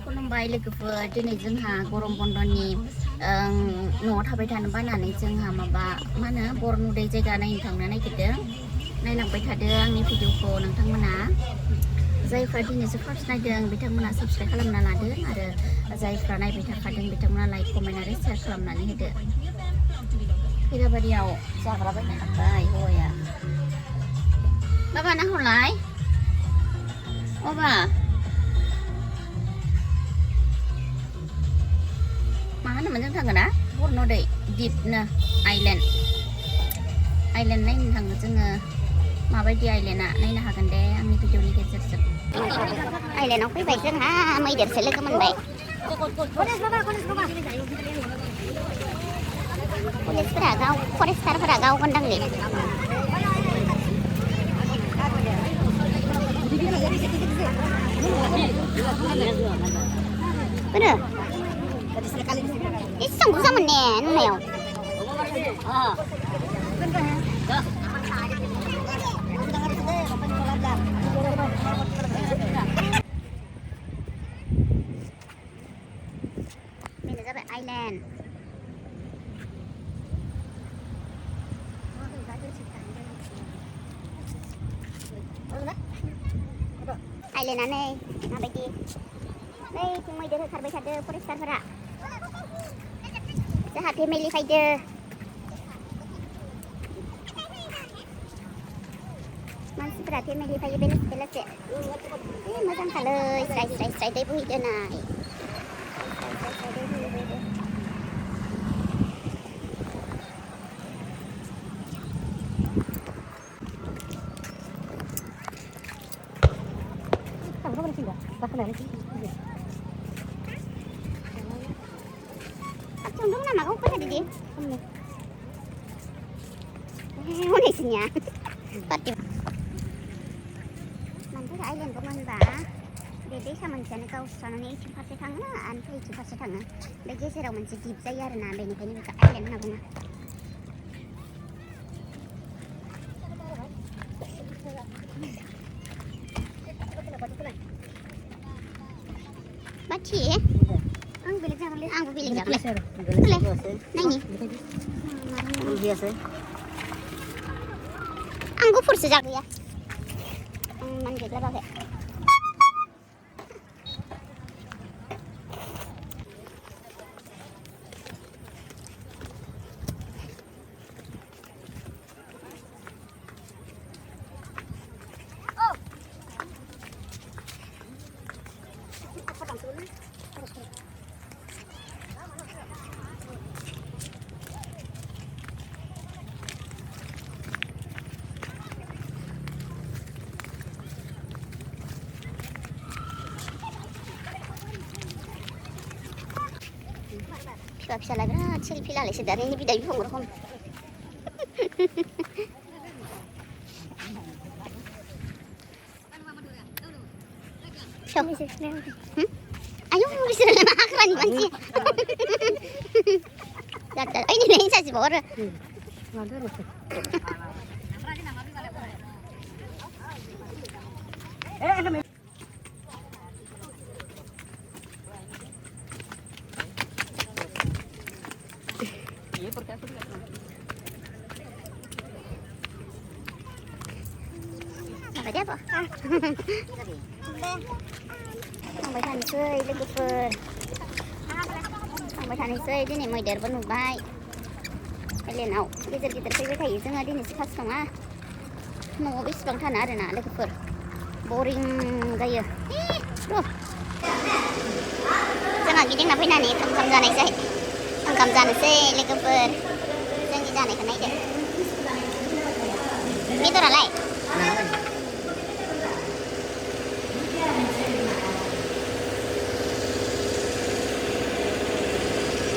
खुलुमबाय लोगोफोर दिनै जोंहा गरम बन्दनि न'आव थाबाय थानो बानानै जोंहा माबा मा होनो बरनुदै जायगा नायनो थांनो नागिरदों नायलांबाय थादों आंनि भिडिअखौ नोंथांमोना जायफ्रा दिनैसो फार्स्ट नायदों बिथांमोना साबस्क्राइब खालामना लादो आरो जायफ्रा नायबाय थाखादों बिथांमोना लाइक कमेन्ट आरो शेयार खालामनानै होदो खैराबारियाव जाग्रा बायनो हाबाय हौवाया बाबा नाहरलाय बाबा मा होनोमोन जों थांगोन ना बरनुदै दिपनो आइलेण्ड नायनो थाङो जोङो माबायदि आइलेण्डआ नायनो हागोन दे आंनि भिडिअनि गेजेरजों आइलेण्डआव फैबाय जोंहा मैदेरसो लोगो मोनबाय फरेस्टारफोरा गावगोनदांलै bener iseng busa menen neo ini sampai island island aneh ngapain đây chúng mày đưa thật bây giờ forestar phải ạจะหาเพลย์ไฟเดอร์มันสปราเพลย์ไฟเป็นละเจ็ดมาจังค่ะเลยใส่ได้บุยเดินไหนทำก็เป็นสิ่งแบบบักอะไรนี่Tunggu nama kau pada di mana sihnya? Tapi mana island kau mana bah? Beda sama macam kau sana ni cuma setang na, antai cuma setang na. Bagi saya orang macam deep saya ada na, bini bini buka island na bunga. Baci? Ang bilik jangan. Biasa. Anggur fur sejak ya. Manjat lah pakai. Bisa lagi lah, selfie lah, sedari ini video yang ngurung. Ayo, bisa lah makan nih manci. Dadah, ini nih saya sih bawa. Apa dia apa? Sampai tadi sih, lagi per. Sampai tadi sih, ini mau dari Bandung baik. Kalian tahu, kita pergi ke itu nggak ini sepas tengah. Mau bis bang tanah ada nak lagi per. Boring gaya. Tuh. Jangan gini ngapain nih? Kamu jangan sih. Kamu jangan sih, lagi per. Jangan jangan kena ide. Ini tuh ralai.